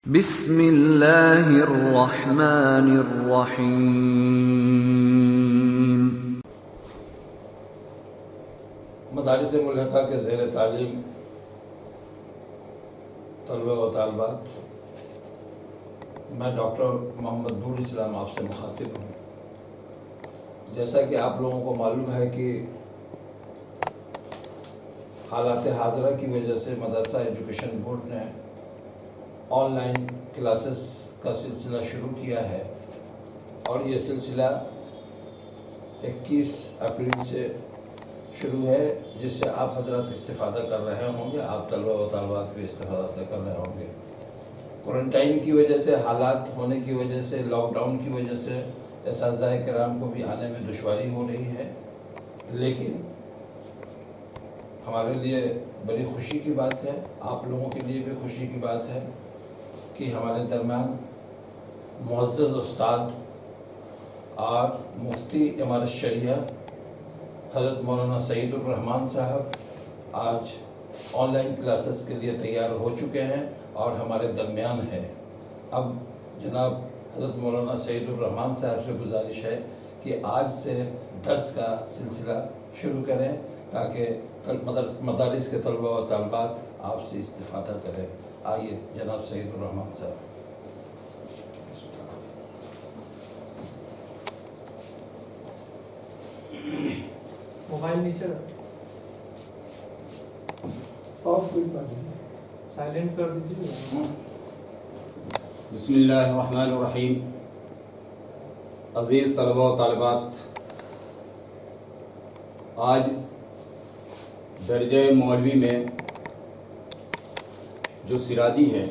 بسم اللہ الرحمن الرحیم۔ مدارس ملحقہ کے زیر تعلیم طلبہ و طالبات، میں ڈاکٹر محمد نور اسلام آپ سے مخاطب ہوں۔ جیسا کہ آپ لوگوں کو معلوم ہے کہ حالات حاضرہ کی وجہ سے مدرسہ ایجوکیشن بورڈ نے آن لائن کلاسز کا سلسلہ شروع کیا ہے، اور یہ سلسلہ 21 اپریل سے شروع ہے، جس سے آپ حضرات استفادہ کر رہے ہوں گے، آپ طلبہ و طالبات بھی استفادہ کر رہے ہوں گے۔ کوارنٹائن کی وجہ سے، حالات ہونے کی وجہ سے، لاک ڈاؤن کی وجہ سے اساتذہ کرام کو بھی آنے میں دشواری ہو رہی ہے، لیکن ہمارے لیے بڑی خوشی کی بات ہے، آپ لوگوں کے لیے بھی خوشی کی بات ہے کہ ہمارے درمیان معزز استاد اور مفتی امارت شریعہ حضرت مولانا سعید الرحمان صاحب آج آن لائن کلاسز کے لیے تیار ہو چکے ہیں اور ہمارے درمیان ہے۔ اب جناب حضرت مولانا سعید الرحمان صاحب سے گزارش ہے کہ آج سے درس کا سلسلہ شروع کریں تاکہ مدارس کے طلبہ و طالبات آپ سے استفادہ کریں۔ آئیے جناب سعید الرحمان صاحب۔ موبائل نیچے سائلنٹ کر دیجیے۔ بسم اللہ الرحمن الرحیم۔ عزیز طلبہ و طالبات، آج درجہ مولوی میں جو سراجی ہے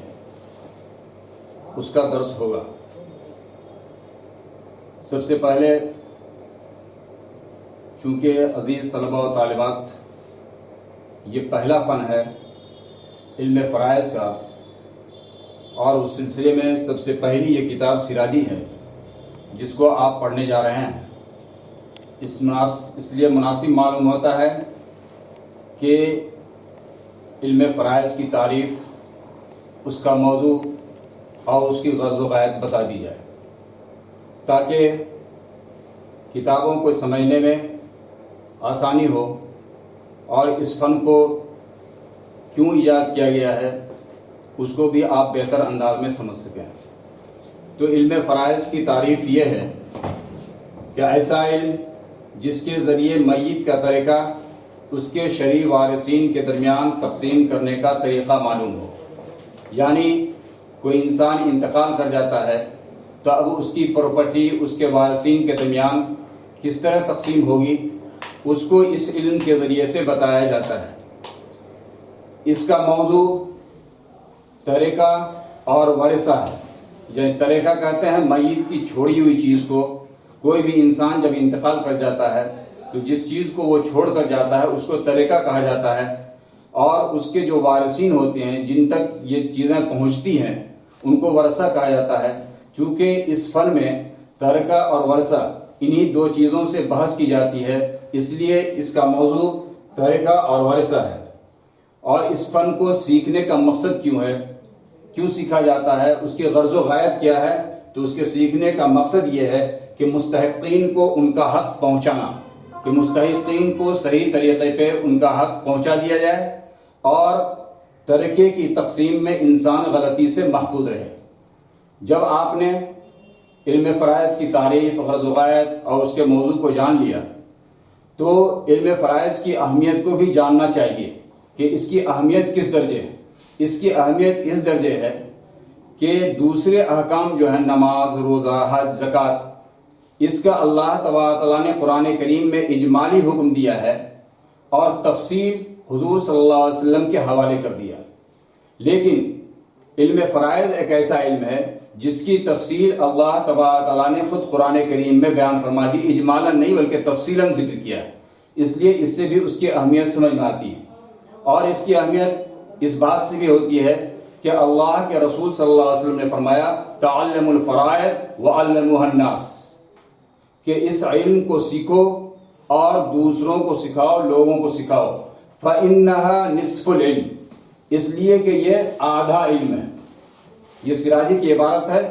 اس کا درس ہوگا۔ سب سے پہلے چونکہ عزیز طلبہ و طالبات، یہ پہلا فن ہے علم فرائض کا، اور اس سلسلے میں سب سے پہلی یہ کتاب سراجی ہے جس کو آپ پڑھنے جا رہے ہیں۔ اس لیے مناسب معلوم ہوتا ہے کہ علم فرائض کی تعریف، اس کا موضوع اور اس کی غرض و غایت بتا دی جائے، تاکہ کتابوں کو سمجھنے میں آسانی ہو اور اس فن کو کیوں ایجاد کیا گیا ہے اس کو بھی آپ بہتر انداز میں سمجھ سکیں۔ تو علم فرائض کی تعریف یہ ہے کہ ایسا علم جس کے ذریعے میت کا طریقہ اس کے شرعی وارثین کے درمیان تقسیم کرنے کا طریقہ معلوم ہو۔ یعنی کوئی انسان انتقال کر جاتا ہے تو اب اس کی پراپرٹی اس کے وارثین کے درمیان کس طرح تقسیم ہوگی، اس کو اس علم کے ذریعے سے بتایا جاتا ہے۔ اس کا موضوع طریقہ اور ورثہ ہے۔ یعنی طریقہ کہتے ہیں میت کی چھوڑی ہوئی چیز کو۔ کوئی بھی انسان جب انتقال کر جاتا ہے تو جس چیز کو وہ چھوڑ کر جاتا ہے اس کو طریقہ کہا جاتا ہے، اور اس کے جو وارثین ہوتے ہیں جن تک یہ چیزیں پہنچتی ہیں ان کو ورثہ کہا جاتا ہے۔ چونکہ اس فن میں ترکہ اور ورثہ انہی دو چیزوں سے بحث کی جاتی ہے، اس لیے اس کا موضوع ترکہ اور ورثہ ہے۔ اور اس فن کو سیکھنے کا مقصد کیوں ہے، کیوں سیکھا جاتا ہے، اس کی غرض و غایت کیا ہے، تو اس کے سیکھنے کا مقصد یہ ہے کہ مستحقین کو ان کا حق پہنچانا، کہ مستحقین کو صحیح طریقے پہ ان کا حق پہنچا دیا جائے اور ترکے کی تقسیم میں انسان غلطی سے محفوظ رہے۔ جب آپ نے علم فرائض کی تعریف، غرض و غایت اور اس کے موضوع کو جان لیا تو علم فرائض کی اہمیت کو بھی جاننا چاہیے کہ اس کی اہمیت کس درجے ہے۔ اس کی اہمیت اس درجے ہے کہ دوسرے احکام جو ہیں، نماز، روزہ، حج، زکوٰۃ، اس کا اللہ تبارک تعالیٰ نے قرآن کریم میں اجمالی حکم دیا ہے اور تفصیل حضور صلی اللہ علیہ وسلم کے حوالے کر دیا۔ لیکن علم فرائض ایک ایسا علم ہے جس کی تفصیل اللہ تبارک تعالیٰ نے خود قرآن کریم میں بیان فرما دی، اجمالاً نہیں بلکہ تفصیلاً ذکر کیا ہے۔ اس لیے اس سے بھی اس کی اہمیت سمجھ میں آتی ہے، اور اس کی اہمیت اس بات سے بھی ہوتی ہے کہ اللہ کے رسول صلی اللہ علیہ وسلم نے فرمایا تعلموا الفرائض وعلموها الناس، کہ اس علم کو سیکھو اور دوسروں کو سکھاؤ، لوگوں کو سکھاؤ۔ فَإِنَّهَا نِصْفُ الْعِلْمِ، اس لیے کہ یہ آدھا علم ہے۔ یہ سراجی کی عبارت ہے،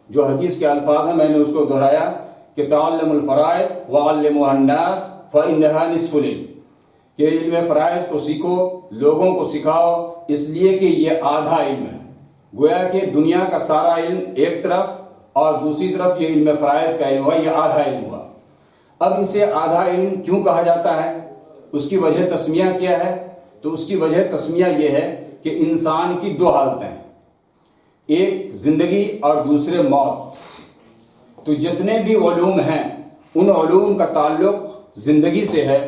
جو حدیث کے الفاظ ہیں میں نے اس کو دہرایا کہ تعلم الفرائض وعلموها الناس فإنها نصف العلم، کہ علم فرائض کو سیکھو، لوگوں کو سکھاؤ، اس لیے کہ یہ آدھا علم ہے۔ گویا کہ دنیا کا سارا علم ایک طرف اور دوسری طرف یہ علم فرائض کا علم ہوا، یہ آدھا علم ہوا۔ اب اسے آدھا علم کیوں کہا جاتا ہے؟ اس کی وجہ تسمیہ کیا ہے؟ تو اس کی وجہ تسمیہ یہ ہے کہ انسان کی دو حالتیں، ایک زندگی اور دوسرے موت۔ تو جتنے بھی علوم ہیں ان علوم کا تعلق زندگی سے ہے،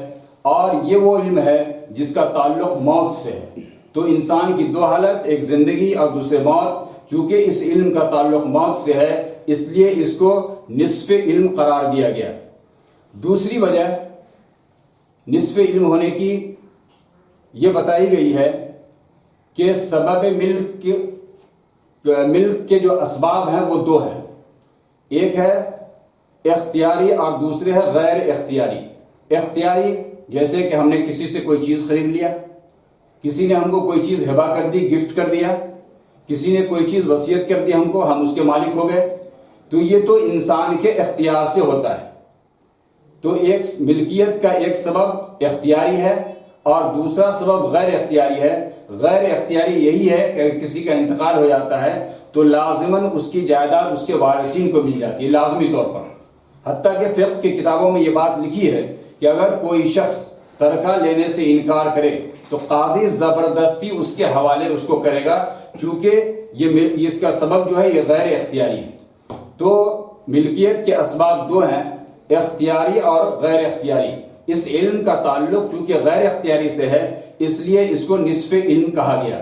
اور یہ وہ علم ہے جس کا تعلق موت سے ہے۔ تو انسان کی دو حالت، ایک زندگی اور دوسرے موت، چونکہ اس علم کا تعلق موت سے ہے اس لیے اس کو نصف علم قرار دیا گیا۔ دوسری وجہ نصف علم ہونے کی یہ بتائی گئی ہے کہ سبب ملک کے جو اسباب ہیں وہ دو ہیں، ایک ہے اختیاری اور دوسرے ہے غیر اختیاری۔ اختیاری جیسے کہ ہم نے کسی سے کوئی چیز خرید لیا، کسی نے ہم کو کوئی چیز ہبہ کر دی، گفٹ کر دیا، کسی نے کوئی چیز وصیت کر دی ہم کو، ہم اس کے مالک ہو گئے، تو یہ تو انسان کے اختیار سے ہوتا ہے۔ تو ایک ملکیت کا ایک سبب اختیاری ہے اور دوسرا سبب غیر اختیاری ہے۔ غیر اختیاری یہی ہے کہ کسی کا انتقال ہو جاتا ہے تو لازماً اس کی جائیداد اس کے وارثین کو مل جاتی ہے لازمی طور پر۔ حتیٰ کہ فقہ کی کتابوں میں یہ بات لکھی ہے کہ اگر کوئی شخص ترکہ لینے سے انکار کرے تو قاضی زبردستی اس کے حوالے اس کو کرے گا، چونکہ یہ اس کا سبب جو ہے یہ غیر اختیاری ہے۔ تو ملکیت کے اسباب دو ہیں، اختیاری اور غیر اختیاری۔ اس علم کا تعلق چونکہ غیر اختیاری سے ہے اس لیے اس کو نصف علم کہا گیا۔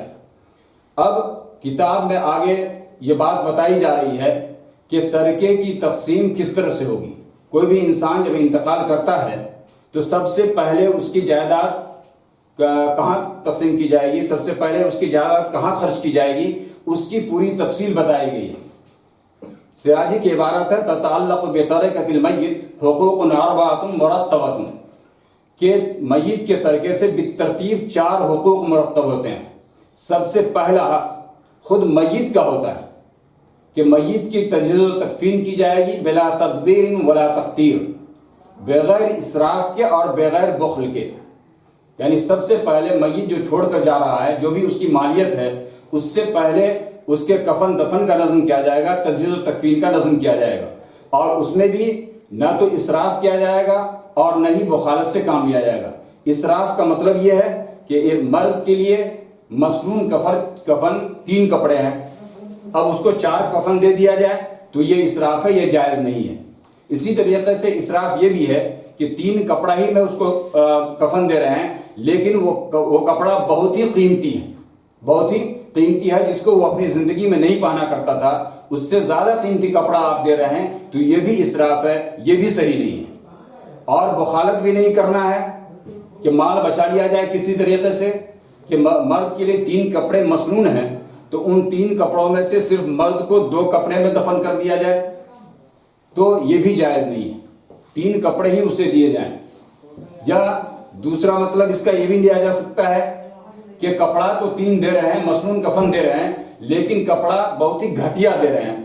اب کتاب میں آگے یہ بات بتائی جا رہی ہے کہ ترکے کی تقسیم کس طرح سے ہوگی۔ کوئی بھی انسان جب انتقال کرتا ہے تو سب سے پہلے اس کی جائیداد کہاں تقسیم کی جائے گی، سب سے پہلے اس کی جائیداد کہاں خرچ کی جائے گی، اس کی پوری تفصیل بتائی گئی ہے۔ سراجی کی عبارت ہے تتعلق بترکۃ المیت حقوق اربعۃ مرتبۃ، کہ میت کے ترکے سے بالترتیب 4 حقوق مرتب ہوتے ہیں۔ سب سے پہلا حق خود میت کا ہوتا ہے کہ میت کی تجہیز و تکفین کی جائے گی بلا تبذیر ولا تقتیر، بغیر اسراف کے اور بغیر بخل کے۔ یعنی سب سے پہلے میت جو چھوڑ کر جا رہا ہے، جو بھی اس کی مالیت ہے، اس سے پہلے اس کے کفن دفن کا نظم کیا جائے گا، تجہیز و تکفین کا نظم کیا جائے گا، اور اس میں بھی نہ تو اسراف کیا جائے گا اور نہ ہی بخالت سے کام لیا جائے گا۔ اسراف کا مطلب یہ ہے کہ ایک مرد کے لیے مسنون کفن 3 کپڑے ہیں، اب اس کو 4 کفن دے دیا جائے تو یہ اسراف ہے، یہ جائز نہیں ہے۔ اسی طریقے سے اسراف یہ بھی ہے کہ 3 کپڑا ہی میں اس کو کفن دے رہے ہیں، لیکن وہ کپڑا بہت ہی قیمتی ہے، بہت ہی قیمتی ہے، جس کو وہ اپنی زندگی میں نہیں پہنا کرتا تھا، اس سے زیادہ قیمتی کپڑا آپ دے رہے ہیں تو یہ بھی اسراف ہے، یہ بھی صحیح نہیں ہے۔ اور بخالت بھی نہیں کرنا ہے کہ مال بچا لیا جائے کسی طریقے سے، کہ مرد کے لیے 3 کپڑے مسنون ہیں تو ان 3 کپڑوں میں سے صرف مرد کو 2 کپڑے میں دفن کر دیا جائے تو یہ بھی جائز نہیں ہے، 3 کپڑے ہی اسے دیے جائیں۔ یا دوسرا مطلب اس کا یہ بھی لیا جا سکتا ہے کہ کپڑا تو 3 دے رہے ہیں، مسنون کفن دے رہے ہیں، لیکن کپڑا بہت ہی گھٹیا دے رہے ہیں،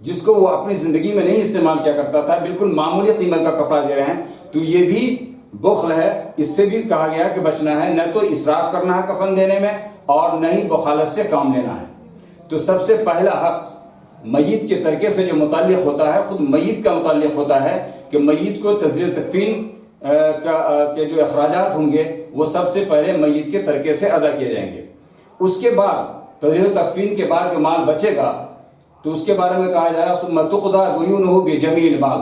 جس کو وہ اپنی زندگی میں نہیں استعمال کیا کرتا تھا، بالکل معمولی قیمت کا کپڑا دے رہے ہیں، تو یہ بھی بخل ہے۔ اس سے بھی کہا گیا کہ بچنا ہے، نہ تو اسراف کرنا ہے کفن دینے میں اور نہ ہی بخالت سے کام لینا ہے۔ تو سب سے پہلا حق میت کے ترکے سے جو متعلق ہوتا ہے، خود میت کا متعلق ہوتا ہے کہ میت کو تجہیز تکفین کے جو اخراجات ہوں گے وہ سب سے پہلے میت کے ترکے سے ادا کیے جائیں گے۔ اس کے بعد تجہیز تکفین کے بعد جو مال بچے گا تو اس کے بارے میں کہا جائے گا ثم تقضی دیونہ بجمیع المال،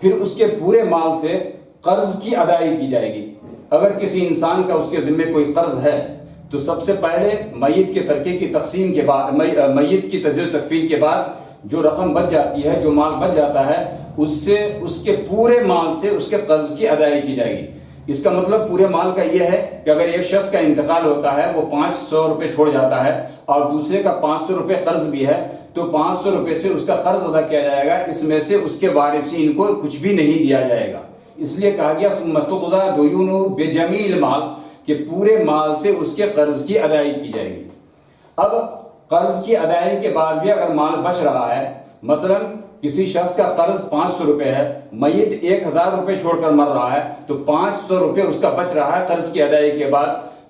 پھر اس کے پورے مال سے قرض کی ادائیگی کی جائے گی۔ اگر کسی انسان کا اس کے ذمے کوئی قرض ہے تو سب سے پہلے میت کے ترکے کی تقسیم کے بعد، میت کی تجہیز تکفین کے بعد جو رقم بچ جاتی ہے، جو مال بچ جاتا ہے، اس سے اس کے پورے مال سے اس کے قرض کی ادائیگی کی جائے گی۔ اس کا مطلب پورے مال کا یہ ہے کہ اگر ایک شخص کا انتقال ہوتا ہے، وہ 500 روپے چھوڑ جاتا ہے اور دوسرے کا 500 روپے قرض بھی ہے، تو 500 روپے سے اس کا قرض ادا کیا جائے گا، اس میں سے اس کے وارثین کو کچھ بھی نہیں دیا جائے گا۔ اس لیے کہا گیا ثم تقضی دیونہ بجمیع المال، کہ پورے مال سے اس کے قرض کی ادائیگی کی جائے گی۔ اب قرض کی ادائیگی کے بعد بھی اگر مال بچ رہا ہے، مثلا کسی شخص کا قرض 500 روپے ہے، میت 1000 روپے چھوڑ کر مر رہا ہے، تو 500 روپے اس کا بچ رہا ہے قرض کی ادائیگی کے بعد،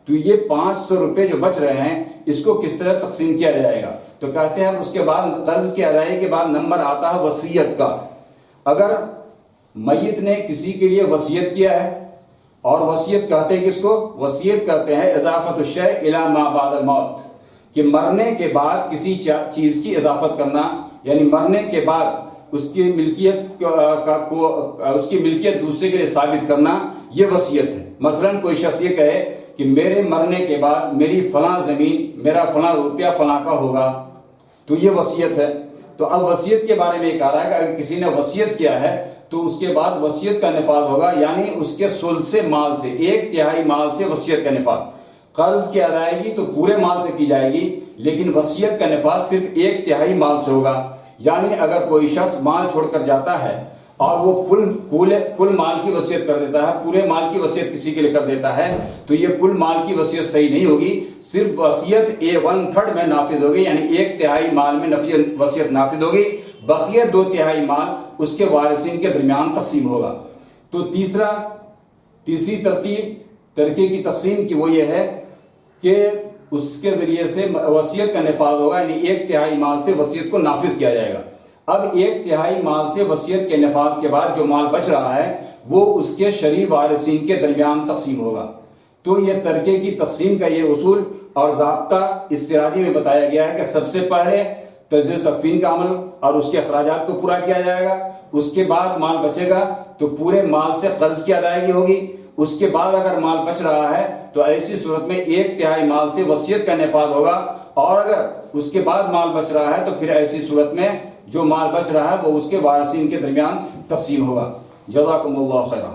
تو یہ 500 روپے جو بچ رہے ہیں اس کو کس طرح تقسیم کیا جائے گا؟ تو کہتے ہیں اس کے بعد قرض کی ادائیگی کے بعد نمبر آتا ہے وصیت کا۔ اگر میت نے کسی کے لیے وصیت کیا ہے، اور وصیت کہتے ہیں کس کو؟ وصیت کہتے ہیں اضافت الشیء الی ما بعد الموت، کہ مرنے کے بعد کسی چیز کی اضافت کرنا، یعنی مرنے کے بعد اس کی ملکیت دوسرے کے لیے ثابت کرنا، یہ وصیت ہے۔ مثلا کوئی شخص یہ کہے کہ میرے مرنے کے بعد میری فلاں زمین، میرا فلاں روپیہ فلاں کا ہوگا، تو یہ وصیت ہے۔ تو اب وصیت کے بارے میں یہ کہہ رہا ہے کہ اگر کسی نے وصیت کیا ہے تو اس کے بعد وصیت کا نفاذ ہوگا، یعنی اس کے ثلث مال سے، 1/3 مال سے وصیت کا نفاذ۔ قرض کی ادائیگی تو پورے مال سے کی جائے گی، لیکن وصیت کا نفاذ صرف 1/3 مال سے ہوگا۔ یعنی اگر کوئی شخص مال چھوڑ کر جاتا ہے اور وہ کل مال کی وصیت کر دیتا ہے، پورے مال کی وصیت کسی کے لیے کر دیتا ہے، تو یہ کل مال کی وصیت صحیح نہیں ہوگی، صرف وصیت 1/3 میں نافذ ہوگی، یعنی 1/3 مال میں وصیت نافذ ہوگی، بقیہ 2/3 مال اس کے وارثین کے درمیان تقسیم ہوگا۔ تو تیسری ترتیب ترکے کی تقسیم کی وہ یہ ہے کہ اس کے ذریعے سے وصیت کا نفاذ ہوگا، یعنی 1/3 مال سے وصیت کو نافذ کیا جائے گا۔ اب 1/3 مال سے وصیت کے نفاذ کے بعد جو مال بچ رہا ہے وہ اس کے شرعی وارثین کے درمیان تقسیم ہوگا۔ تو یہ ترکے کی تقسیم کا یہ اصول اور ضابطہ اس سراجی میں بتایا گیا ہے کہ سب سے پہلے تجزیہ و تکفین کا عمل اور اس کے اخراجات کو پورا کیا جائے گا، اس کے بعد مال بچے گا تو پورے مال سے قرض کی ادائیگی ہوگی، اس کے بعد اگر مال بچ رہا ہے تو ایسی صورت میں 1/3 مال سے وصیت کا نفاذ ہوگا، اور اگر اس کے بعد مال بچ رہا ہے تو پھر ایسی صورت میں جو مال بچ رہا ہے وہ اس کے وارثین کے درمیان تقسیم ہوگا۔ جزاکم اللہ خیرہ۔